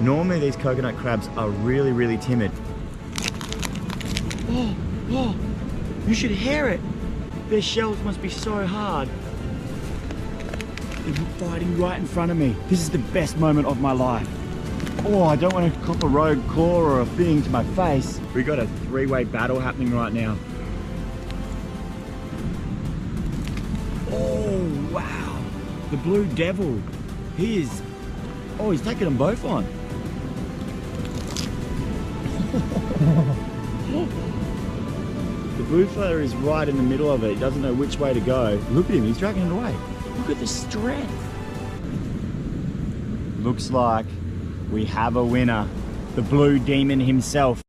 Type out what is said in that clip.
Normally these coconut crabs are really, really timid. Oh, you should hear it. Their shells must be so hard. They're fighting right in front of me. This is the best moment of my life. Oh, I don't want to cop a rogue claw or a thing to my face. We got a three-way battle happening right now. Oh, wow. The blue devil. He's taking them both on. The blue feather is right in the middle of it. He doesn't know which way to go. Look at him, he's dragging it away. Look at the strength. Looks like we have a winner. The blue demon himself.